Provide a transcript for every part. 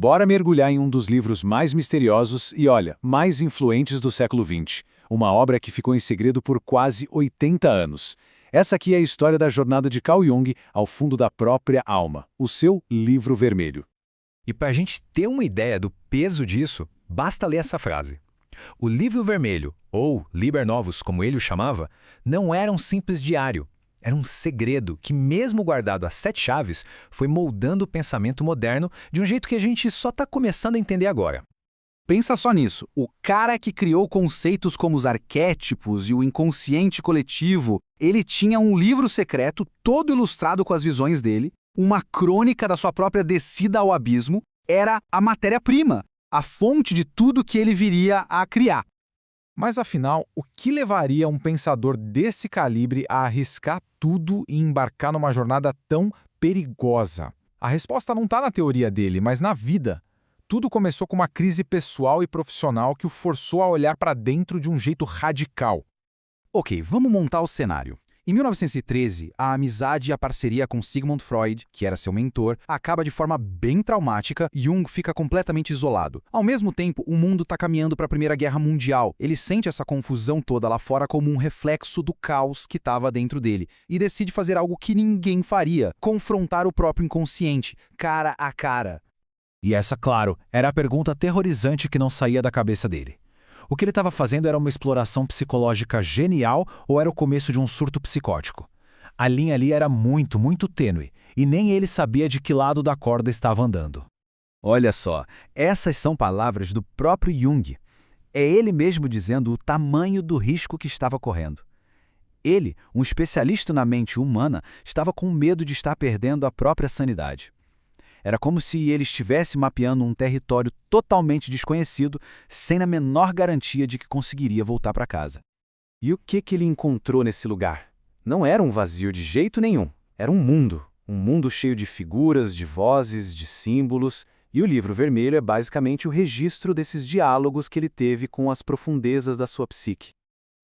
Bora mergulhar em um dos livros mais misteriosos e, olha, mais influentes do século XX. Uma obra que ficou em segredo por quase 80 anos. Essa aqui é a história da jornada de Carl Jung ao fundo da própria alma, o seu livro vermelho. E para a gente ter uma ideia do peso disso, basta ler essa frase. O livro vermelho, ou Liber Novus, como ele o chamava, não era um simples diário. Era um segredo que, mesmo guardado a 7 chaves, foi moldando o pensamento moderno de um jeito que a gente só está começando a entender agora. Pensa só nisso. O cara que criou conceitos como os arquétipos e o inconsciente coletivo, ele tinha um livro secreto todo ilustrado com as visões dele, uma crônica da sua própria descida ao abismo, era a matéria-prima, a fonte de tudo que ele viria a criar. Mas afinal, o que levaria um pensador desse calibre a arriscar tudo e embarcar numa jornada tão perigosa? A resposta não está na teoria dele, mas na vida. Tudo começou com uma crise pessoal e profissional que o forçou a olhar para dentro de um jeito radical. Ok, vamos montar o cenário. Em 1913, a amizade e a parceria com Sigmund Freud, que era seu mentor, acaba de forma bem traumática e Jung fica completamente isolado. Ao mesmo tempo, o mundo está caminhando para a Primeira Guerra Mundial. Ele sente essa confusão toda lá fora como um reflexo do caos que estava dentro dele e decide fazer algo que ninguém faria, confrontar o próprio inconsciente, cara a cara. E essa, claro, era a pergunta aterrorizante que não saía da cabeça dele. O que ele estava fazendo era uma exploração psicológica genial ou era o começo de um surto psicótico? A linha ali era muito, muito tênue, e nem ele sabia de que lado da corda estava andando. Olha só, essas são palavras do próprio Jung. É ele mesmo dizendo o tamanho do risco que estava correndo. Ele, um especialista na mente humana, estava com medo de estar perdendo a própria sanidade. Era como se ele estivesse mapeando um território totalmente desconhecido, sem a menor garantia de que conseguiria voltar para casa. E o que ele encontrou nesse lugar? Não era um vazio de jeito nenhum. Era um mundo cheio de figuras, de vozes, de símbolos, e o livro vermelho é basicamente o registro desses diálogos que ele teve com as profundezas da sua psique.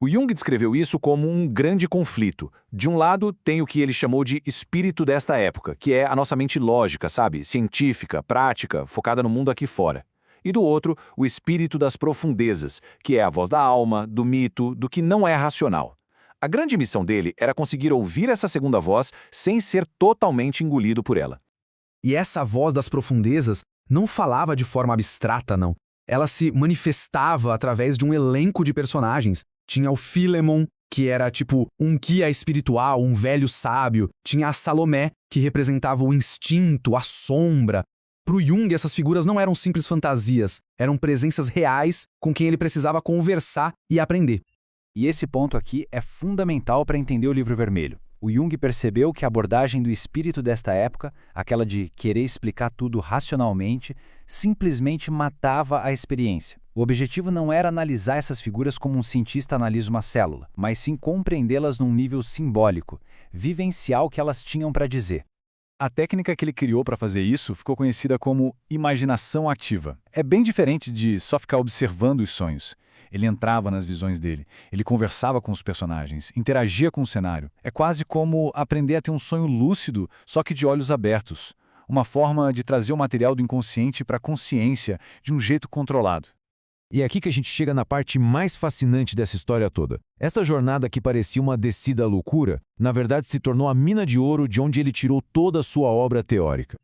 O Jung descreveu isso como um grande conflito. De um lado, tem o que ele chamou de espírito desta época, que é a nossa mente lógica, sabe? Científica, prática, focada no mundo aqui fora. E do outro, o espírito das profundezas, que é a voz da alma, do mito, do que não é racional. A grande missão dele era conseguir ouvir essa segunda voz sem ser totalmente engolido por ela. E essa voz das profundezas não falava de forma abstrata, não. Ela se manifestava através de um elenco de personagens. Tinha o Philemon, que era tipo um guia espiritual, um velho sábio. Tinha a Salomé, que representava o instinto, a sombra. Para o Jung, essas figuras não eram simples fantasias, eram presenças reais com quem ele precisava conversar e aprender. E esse ponto aqui é fundamental para entender o livro vermelho. O Jung percebeu que a abordagem do espírito desta época, aquela de querer explicar tudo racionalmente, simplesmente matava a experiência. O objetivo não era analisar essas figuras como um cientista analisa uma célula, mas sim compreendê-las num nível simbólico, vivenciar o que elas tinham para dizer. A técnica que ele criou para fazer isso ficou conhecida como imaginação ativa. É bem diferente de só ficar observando os sonhos. Ele entrava nas visões dele, ele conversava com os personagens, interagia com o cenário. É quase como aprender a ter um sonho lúcido, só que de olhos abertos. Uma forma de trazer o material do inconsciente para a consciência de um jeito controlado. E é aqui que a gente chega na parte mais fascinante dessa história toda. Essa jornada que parecia uma descida à loucura, na verdade se tornou a mina de ouro de onde ele tirou toda a sua obra teórica.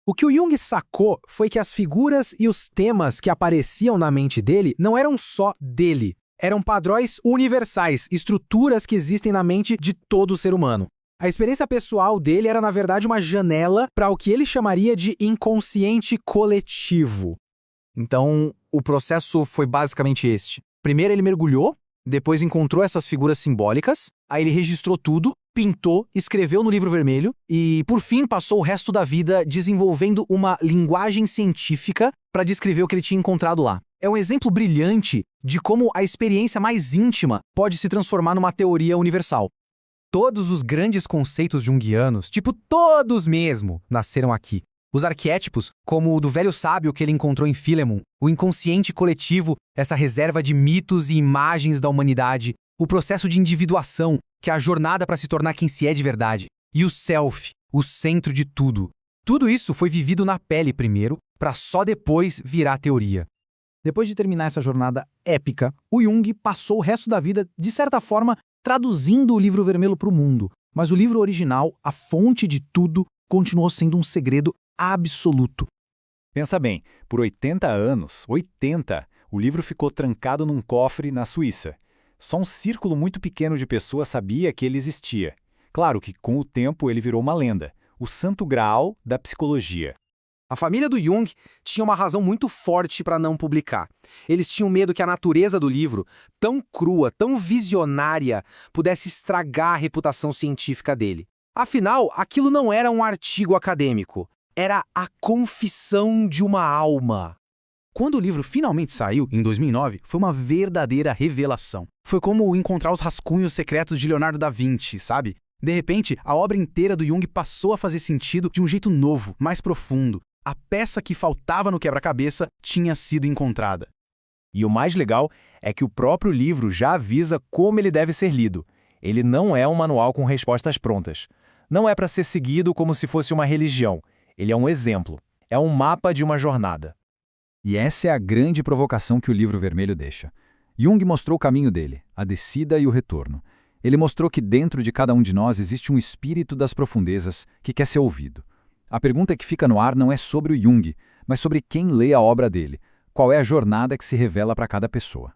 O que o Jung sacou foi que as figuras e os temas que apareciam na mente dele não eram só dele. Eram padrões universais, estruturas que existem na mente de todo ser humano. A experiência pessoal dele era, na verdade, uma janela para o que ele chamaria de inconsciente coletivo. Então, o processo foi basicamente este. Primeiro ele mergulhou, depois encontrou essas figuras simbólicas, aí ele registrou tudo, pintou, escreveu no livro vermelho e, por fim, passou o resto da vida desenvolvendo uma linguagem científica para descrever o que ele tinha encontrado lá. É um exemplo brilhante de como a experiência mais íntima pode se transformar numa teoria universal. Todos os grandes conceitos junguianos, tipo todos mesmo, nasceram aqui. Os arquétipos, como o do velho sábio que ele encontrou em Philemon, o inconsciente coletivo, essa reserva de mitos e imagens da humanidade, o processo de individuação, que é a jornada para se tornar quem se é de verdade, e o self, o centro de tudo. Tudo isso foi vivido na pele primeiro, para só depois virar teoria. Depois de terminar essa jornada épica, o Jung passou o resto da vida, de certa forma, traduzindo o Livro Vermelho para o mundo. Mas o livro original, a fonte de tudo, continuou sendo um segredo absoluto. Pensa bem, por 80 anos, o livro ficou trancado num cofre na Suíça. Só um círculo muito pequeno de pessoas sabia que ele existia. Claro que, com o tempo, ele virou uma lenda, o santo graal da psicologia. A família do Jung tinha uma razão muito forte para não publicar. Eles tinham medo que a natureza do livro, tão crua, tão visionária, pudesse estragar a reputação científica dele. Afinal, aquilo não era um artigo acadêmico. Era a confissão de uma alma. Quando o livro finalmente saiu, em 2009, foi uma verdadeira revelação. Foi como encontrar os rascunhos secretos de Leonardo da Vinci, sabe? De repente, a obra inteira do Jung passou a fazer sentido de um jeito novo, mais profundo. A peça que faltava no quebra-cabeça tinha sido encontrada. E o mais legal é que o próprio livro já avisa como ele deve ser lido. Ele não é um manual com respostas prontas. Não é para ser seguido como se fosse uma religião. Ele é um exemplo. É um mapa de uma jornada. E essa é a grande provocação que o Livro Vermelho deixa. Jung mostrou o caminho dele, a descida e o retorno. Ele mostrou que dentro de cada um de nós existe um espírito das profundezas que quer ser ouvido. A pergunta que fica no ar não é sobre o Jung, mas sobre quem lê a obra dele. Qual é a jornada que se revela para cada pessoa?